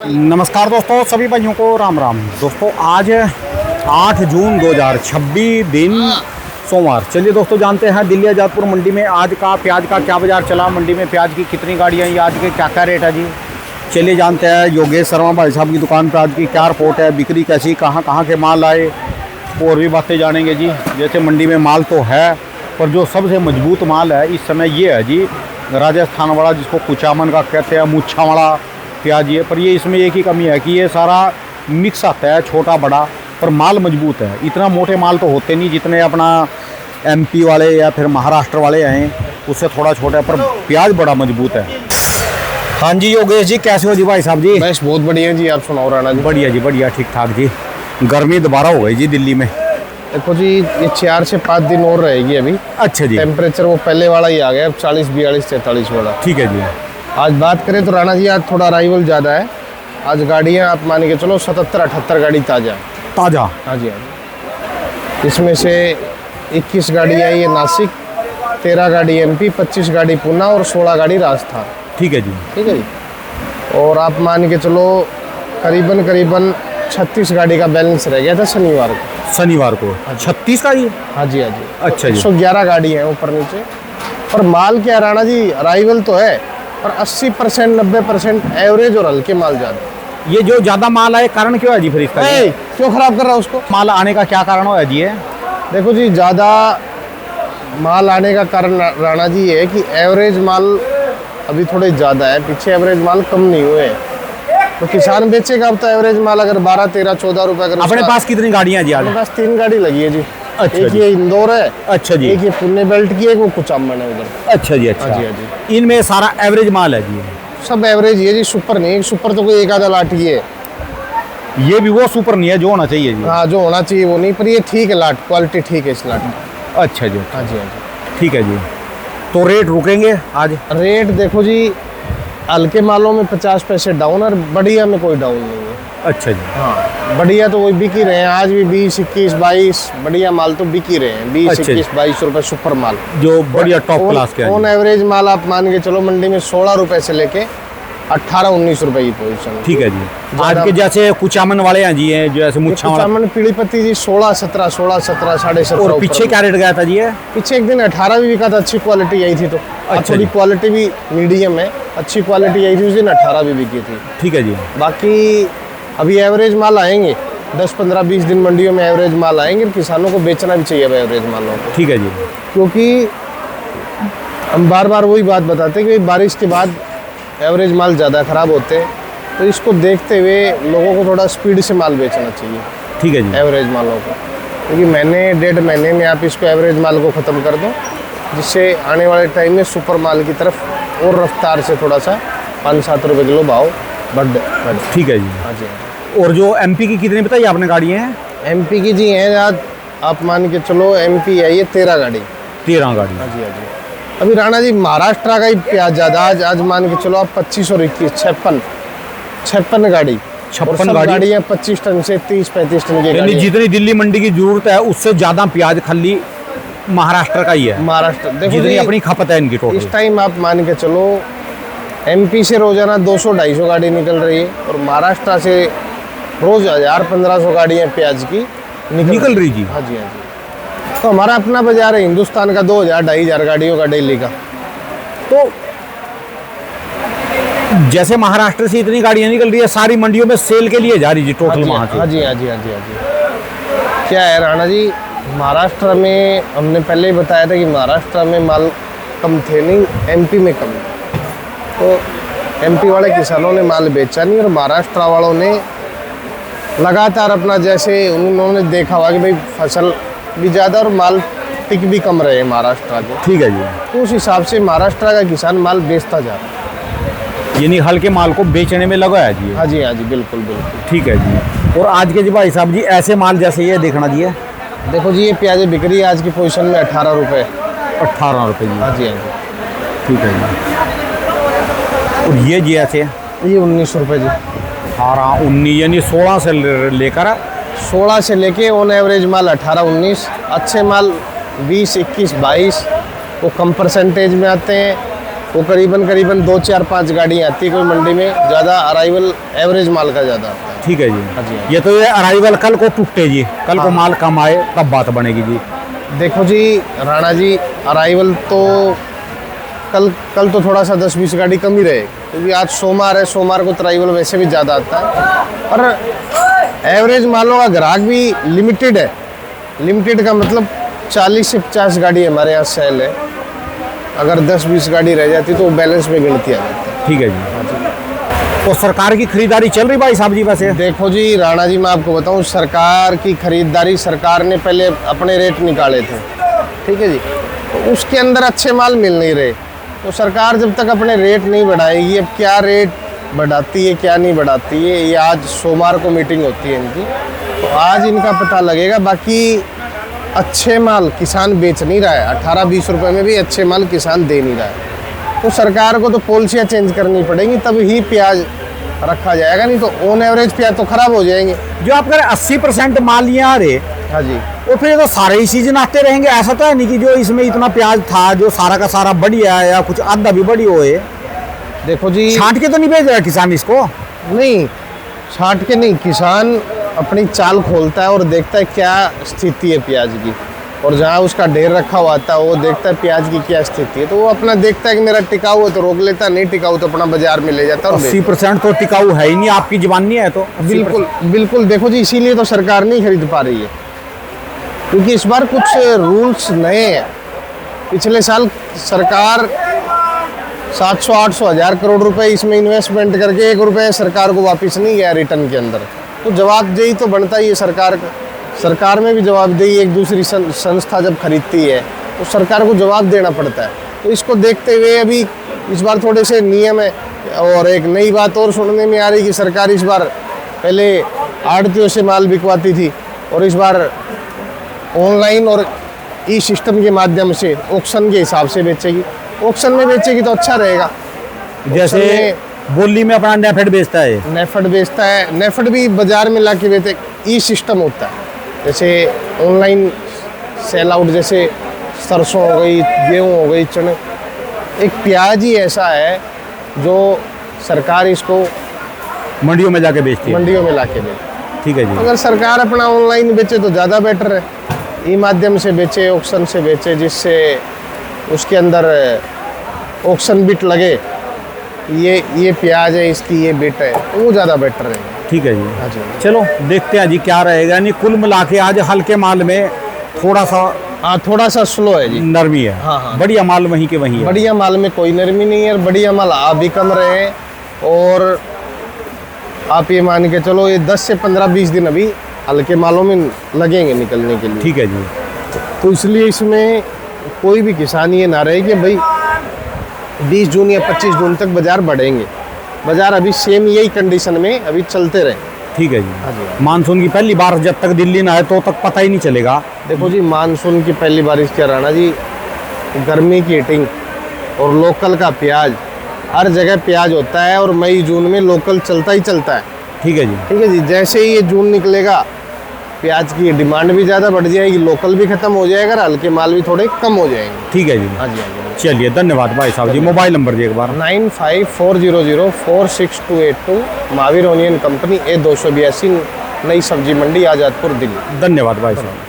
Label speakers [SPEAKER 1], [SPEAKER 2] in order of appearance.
[SPEAKER 1] नमस्कार दोस्तों, सभी भाइयों को राम राम। दोस्तों आज 8 जून 2026 दिन सोमवार। चलिए दोस्तों, जानते हैं दिल्ली आज़ादपुर मंडी में आज का प्याज का क्या बाज़ार चला, मंडी में प्याज की कितनी गाड़ियाँ हैं, आज के क्या क्या रेट है जी। चलिए जानते हैं योगेश शर्मा भाई साहब की दुकान पर आज की क्या रिपोर्ट है, बिक्री कैसी, कहाँ के माल आए, और भी बातें जानेंगे जी। जैसे मंडी में माल तो है, पर जो सबसे मजबूत माल है इस समय ये है जी राजस्थान वाला, जिसको कुचामन का कहते हैं, मूछा वाला प्याज। ये पर ये इसमें एक ही कमी है कि ये सारा मिक्स आता है, छोटा बड़ा, पर माल मजबूत है। इतना मोटे माल तो होते नहीं जितने अपना एमपी वाले या फिर महाराष्ट्र वाले हैं, उससे थोड़ा छोटा है, पर प्याज बड़ा मजबूत है। हाँ जी योगेश जी, कैसे हो जी भाई साहब जी?
[SPEAKER 2] बस बहुत बढ़िया जी, आप सुनाओ राणा जी?
[SPEAKER 1] बढ़िया जी, बढ़िया, ठीक ठाक जी। गर्मी दोबारा हो गई जी दिल्ली में।
[SPEAKER 2] देखो जी, ये 4 से 5 दिन और रहेगी अभी।
[SPEAKER 1] अच्छा जी।
[SPEAKER 2] टेम्परेचर वो पहले वाला ही आ गया, अब 40, 42, 43 वाला।
[SPEAKER 1] ठीक है जी।
[SPEAKER 2] आज बात करें तो राणा जी आज थोड़ा अराइवल ज़्यादा है। आज गाड़ियाँ आप मान के चलो 77-78 गाड़ी ताज़ा।
[SPEAKER 1] हाँ जी।
[SPEAKER 2] इसमें से 21 गाड़ी आई है नासिक, 13 गाड़ी एमपी, 25 गाड़ी पूना और 16 गाड़ी राजस्थान।
[SPEAKER 1] ठीक है जी।
[SPEAKER 2] ठीक है जी। और आप मान के चलो करीबन 36 गाड़ी का बैलेंस रह गया था शनिवार को। 36 का जी? हाँ जी।
[SPEAKER 1] अच्छा जी।
[SPEAKER 2] 111 गाड़ी हैं ऊपर नीचे। और माल क्या राणा जी, अराइवल तो है और 80% 90% एवरेज और हल्के माल ज़्यादा।
[SPEAKER 1] ये जो ज़्यादा माल आए कारण क्यों है जी फिर इसका?
[SPEAKER 2] क्यों ख़राब कर रहा है उसको?
[SPEAKER 1] माल आने का क्या कारण है जी?
[SPEAKER 2] देखो जी, ज़्यादा माल आने का कारण राणा जी ये है कि एवरेज माल अभी थोड़े ज़्यादा है, पीछे एवरेज माल कम नहीं हुए। तो किसान बेचेगा अब तो एवरेज माल अगर 12, 13, 14 रुपए। अगर
[SPEAKER 1] अपने पास कितनी गाड़ियाँ जी?
[SPEAKER 2] अपने पास 3 गाड़ी लगी है जी।
[SPEAKER 1] अच्छा
[SPEAKER 2] एक
[SPEAKER 1] जी।
[SPEAKER 2] ये इंदौर है।
[SPEAKER 1] अच्छा जी।
[SPEAKER 2] एक ये पुणे बेल्ट की है, वो कुचामन है उधर।
[SPEAKER 1] अच्छा जी। अच्छा
[SPEAKER 2] हाँ जी।
[SPEAKER 1] इनमें सारा एवरेज माल है जी?
[SPEAKER 2] सब एवरेज ही है जी, सुपर नहीं। सुपर तो कोई एक आधा लाट ही है।
[SPEAKER 1] ये भी वो सुपर नहीं है जो होना चाहिए जी?
[SPEAKER 2] हाँ, जो होना चाहिए वो नहीं, पर ये ठीक है, लाट क्वालिटी ठीक है इस लाट की।
[SPEAKER 1] अच्छा जी।
[SPEAKER 2] हाँ जी।
[SPEAKER 1] ठीक है जी। तो रेट रुकेंगे आज?
[SPEAKER 2] रेट देखो जी, हल्के मालों में 50 पैसे डाउन और बढ़िया में कोई डाउन नहीं है।
[SPEAKER 1] अच्छा जी।
[SPEAKER 2] हाँ, बढ़िया तो वही बिक ही रहे हैं आज भी, 20, 21, 22 बढ़िया माल तो बिक ही रहे हैं। 20,
[SPEAKER 1] अच्छा
[SPEAKER 2] 21, 22 रुपए सुपर माल,
[SPEAKER 1] जो बढ़िया टॉप क्लास के
[SPEAKER 2] ऑन एवरेज माल आप मान के चलो मंडी में 16 रुपए से लेके 18-19 रुपए की पोजीशन।
[SPEAKER 1] ठीक है जी। आज के जैसे कुचामन वाले हैं जी, हैं जैसे मुच्छा वाला
[SPEAKER 2] कुचामन पीली पत्ती जी 16, 17, 17.5।
[SPEAKER 1] और पीछे क्या रेट गया था जी?
[SPEAKER 2] पीछे एक दिन 18 भी बिका था, अच्छी क्वालिटी आई थी। तो
[SPEAKER 1] अच्छा
[SPEAKER 2] थोड़ी
[SPEAKER 1] जी।
[SPEAKER 2] क्वालिटी भी मीडियम है, अच्छी क्वालिटी आई थी, उस दिन 18 भी बिकी थी।
[SPEAKER 1] ठीक है जी।
[SPEAKER 2] बाकी अभी एवरेज माल आएंगे 10, 15, 20 दिन मंडियों में एवरेज माल आएंगे। किसानों को बेचना भी चाहिए अब एवरेज मालों को।
[SPEAKER 1] ठीक है जी।
[SPEAKER 2] क्योंकि हम बार बार वही बात बताते हैं कि बारिश के बाद एवरेज माल ज़्यादा ख़राब होते हैं, तो इसको देखते हुए लोगों को थोड़ा स्पीड से माल बेचना चाहिए।
[SPEAKER 1] ठीक है जी।
[SPEAKER 2] एवरेज मालों को, क्योंकि महीने 1.5 महीने में आप इसको एवरेज माल को ख़त्म कर दो, जिससे आने वाले टाइम में सुपर माल की तरफ और रफ्तार से थोड़ा सा 5-7 रुपये किलो भाव बढ़।
[SPEAKER 1] ठीक है जी।
[SPEAKER 2] हाँ जी।
[SPEAKER 1] और जो एमपी की कितनी बताइए आपने गाड़ियाँ हैं?
[SPEAKER 2] एमपी की जी हैं आज आप मान के चलो, एमपी है ये 13 गाड़ी।
[SPEAKER 1] 13 गाड़ी।
[SPEAKER 2] हाँ जी। अभी राणा जी महाराष्ट्र का ही प्याज ज़्यादा। आज मान के चलो आप 25 और 21 56 गाड़ी।
[SPEAKER 1] 56
[SPEAKER 2] गाड़ियाँ 25 टन से 30-35 टन की
[SPEAKER 1] यानी जितनी दिल्ली मंडी की जरूरत है उससे ज़्यादा प्याज खाली महाराष्ट्र का ही है।
[SPEAKER 2] महाराष्ट्र देखो
[SPEAKER 1] जितनी अपनी खपत है इनकी टोटल।
[SPEAKER 2] इस टाइम आप मान के चलो एमपी से रोजाना 200-250 गाड़ी निकल रही है, और महाराष्ट्र से रोज 1000-1500 गाड़ियाँ प्याज की निकल रही
[SPEAKER 1] जी।
[SPEAKER 2] हाँ जी। तो हमारा अपना बाजार है हिंदुस्तान का 2000-2500 गाड़ियों का डेली का।
[SPEAKER 1] तो जैसे महाराष्ट्र से इतनी गाड़ियाँ निकल रही है, सारी मंडियों में सेल के लिए जा रही जी टोटल वहाँ से?
[SPEAKER 2] हाँ जी। क्या है राणा जी, महाराष्ट्र में हमने पहले ही बताया था कि महाराष्ट्र में माल कम थे नहीं, एमपी में कम। तो एमपी वाले किसानों ने माल बेचा नहीं, और महाराष्ट्र वालों ने लगातार अपना, जैसे उन्होंने देखा हुआ कि भाई फसल भी ज़्यादा और माल टिक भी कम रहे महाराष्ट्र के।
[SPEAKER 1] ठीक है जी।
[SPEAKER 2] तो उस हिसाब से महाराष्ट्र का किसान माल बेचता जा रहा है,
[SPEAKER 1] यानी हल्के माल को बेचने में लगा है जी?
[SPEAKER 2] हाँ जी। बिल्कुल।
[SPEAKER 1] ठीक है जी। और आज के जी भाई साहब जी ऐसे माल जैसे ये देखना जी?
[SPEAKER 2] देखो जी, ये प्याज बिक रही है आज की पोजीशन में 18 रुपये।
[SPEAKER 1] 18 रुपये जी?
[SPEAKER 2] हाँ जी।
[SPEAKER 1] ठीक है जी। और ये जी ऐसे?
[SPEAKER 2] ये 19 रुपये जी।
[SPEAKER 1] 18, 19 यानी 16 से लेकर
[SPEAKER 2] 16 से लेके ऑन एवरेज माल 18-19, अच्छे माल 20, 21, 22 वो कम परसेंटेज में आते हैं, वो करीबन करीबन 2 4 5 गाड़ियाँ आती है कोई मंडी में, ज़्यादा अराइवल एवरेज माल का ज़्यादा आता है।
[SPEAKER 1] ठीक है जी।
[SPEAKER 2] हाँ जी।
[SPEAKER 1] ये तो ये अराइवल कल को टूटे जी, कल को माल कम आए तब बात बनेगी जी।
[SPEAKER 2] देखो जी राणा जी, अराइवल तो कल तो थोड़ा सा 10-20 गाड़ी कम ही रहे, क्योंकि आज सोमवार है, सोमवार को तो अराइवल वैसे भी ज़्यादा आता है। और एवरेज मालों का ग्राहक भी लिमिटेड है। लिमिटेड का मतलब 40 से 50 गाड़ी हमारे यहाँ सेल है। अगर 10-20 गाड़ी रह जाती तो बैलेंस में गिनती आ जाती है।
[SPEAKER 1] ठीक है जी। तो सरकार की खरीदारी चल रही भाई साहब जी वैसे?
[SPEAKER 2] देखो जी राणा जी, मैं आपको बताऊं, सरकार की खरीदारी, सरकार ने पहले अपने रेट निकाले थे, ठीक है जी, तो उसके अंदर अच्छे माल मिल नहीं रहे। तो सरकार जब तक अपने रेट नहीं बढ़ाएगी, अब क्या रेट बढ़ाती है क्या नहीं बढ़ाती है, ये आज सोमवार को मीटिंग होती है इनकी, तो आज इनका पता लगेगा। बाकी अच्छे माल किसान बेच नहीं रहा है, 18-20 रुपए में भी अच्छे माल किसान दे नहीं रहा है। तो सरकार को तो पॉलिसियाँ चेंज करनी पड़ेंगी, तब ही प्याज रखा जाएगा, नहीं तो ऑन एवरेज प्याज तो खराब हो जाएंगे।
[SPEAKER 1] जो आप कह रहे 80% माल यहाँ आ रहे,
[SPEAKER 2] हाँ जी,
[SPEAKER 1] वो फिर तो सारे ही सीजन आते रहेंगे? ऐसा तो है नहीं कि जो इसमें इतना प्याज था जो सारा का सारा बढ़िया है या कुछ आधा भी बड़ी होए?
[SPEAKER 2] देखो जी,
[SPEAKER 1] छांट के तो नहीं बेच रहा किसान इसको?
[SPEAKER 2] नहीं छांट के नहीं, किसान अपनी चाल खोलता है और देखता है क्या स्थिति है प्याज की, और जहाँ उसका ढेर रखा हुआ था वो देखता है प्याज की क्या स्थिति है, तो वो अपना देखता है कि मेरा टिकाऊ है तो रोक लेता है, नहीं टिकाऊ तो अपना बाजार में ले जाता है।
[SPEAKER 1] 80% तो टिकाऊ है ही नहीं, आपकी जुबान नहीं है तो?
[SPEAKER 2] बिल्कुल बिल्कुल। देखो जी, इसीलिए तो सरकार नहीं खरीद पा रही है, क्योंकि इस बार कुछ रूल्स नए हैं। पिछले साल सरकार 700-800 हज़ार करोड़ रुपए इसमें इन्वेस्टमेंट करके 1 रुपये सरकार को वापस नहीं गया रिटर्न के अंदर। तो जवाबदेही तो बनता ही है सरकार का, सरकार में भी जवाबदेही। एक दूसरी संस्था जब खरीदती है तो सरकार को जवाब देना पड़ता है। तो इसको देखते हुए अभी इस बार थोड़े से नियम है। और एक नई बात और सुनने में आ रही कि सरकार इस बार, पहले आड़तियों से माल बिकवाती थी और इस बार ऑनलाइन और ई सिस्टम के माध्यम से ऑक्शन के हिसाब से बेचेगी। ऑक्शन में बेचेगी तो अच्छा रहेगा।
[SPEAKER 1] जैसे बोली में अपना नेफेड बेचता है,
[SPEAKER 2] नेफेड बेचता है, नेफेड भी बाजार में लाके बेचते, ई सिस्टम होता है। जैसे ऑनलाइन सेल आउट, जैसे सरसों हो गई, गेहूँ हो गई, चने। एक प्याज ही ऐसा है जो सरकार इसको
[SPEAKER 1] मंडियों में जाके बेचती है,
[SPEAKER 2] मंडियों में लाके बेचती।
[SPEAKER 1] ठीक है जी।
[SPEAKER 2] अगर सरकार अपना ऑनलाइन बेचे तो ज़्यादा बेटर है, ई माध्यम से बेचे, ऑक्शन से बेचे, जिससे उसके अंदर ऑक्शन बिट लगे, ये प्याज है इसकी, ये बिट है, तो वो ज़्यादा बेटर है।
[SPEAKER 1] ठीक है जी।
[SPEAKER 2] हाँ जी।
[SPEAKER 1] चलो देखते हैं जी क्या रहेगा। यानी कुल मिला के आज हल्के माल में थोड़ा सा,
[SPEAKER 2] हाँ, थोड़ा सा स्लो है जी,
[SPEAKER 1] नरमी है।
[SPEAKER 2] हाँ, हाँ।
[SPEAKER 1] बढ़िया माल वहीं के वहीं है।
[SPEAKER 2] बढ़िया माल में कोई नरमी नहीं है, बढ़िया माल आ भी कम रहे हैं। और आप ये मान के चलो, ये 10 से 15-20 दिन अभी हल्के मालों में लगेंगे निकलने के लिए।
[SPEAKER 1] ठीक है जी।
[SPEAKER 2] तो इसलिए इसमें कोई भी किसान ये ना रहे कि भाई 20 जून या 25 जून तक बाजार बढ़ेंगे। बाजार अभी सेम यही कंडीशन में अभी चलते रहे।
[SPEAKER 1] ठीक है जी।
[SPEAKER 2] हाँ जी।
[SPEAKER 1] मानसून की पहली बार जब तक दिल्ली ना आए तो तक पता ही नहीं चलेगा।
[SPEAKER 2] देखो जी, मानसून की पहली बारिश क्या राणा जी, गर्मी की हीटिंग और लोकल का प्याज, हर जगह प्याज होता है और मई जून में लोकल चलता ही चलता है।
[SPEAKER 1] ठीक है जी।
[SPEAKER 2] ठीक है जी। जैसे ही ये जून निकलेगा, प्याज की डिमांड भी ज़्यादा बढ़ जाएगी, लोकल भी खत्म हो जाएगा और हल्के माल भी थोड़े कम हो जाएंगे।
[SPEAKER 1] ठीक है जी।
[SPEAKER 2] हाँ जी, हाँ जी।
[SPEAKER 1] चलिए धन्यवाद भाई साहब जी। मोबाइल नंबर जी एक बार।
[SPEAKER 2] 9540046282, महावीर ओनियन कंपनी, A282, नई सब्जी मंडी, आज़ादपुर, दिल्ली।
[SPEAKER 1] धन्यवाद भाई साहब।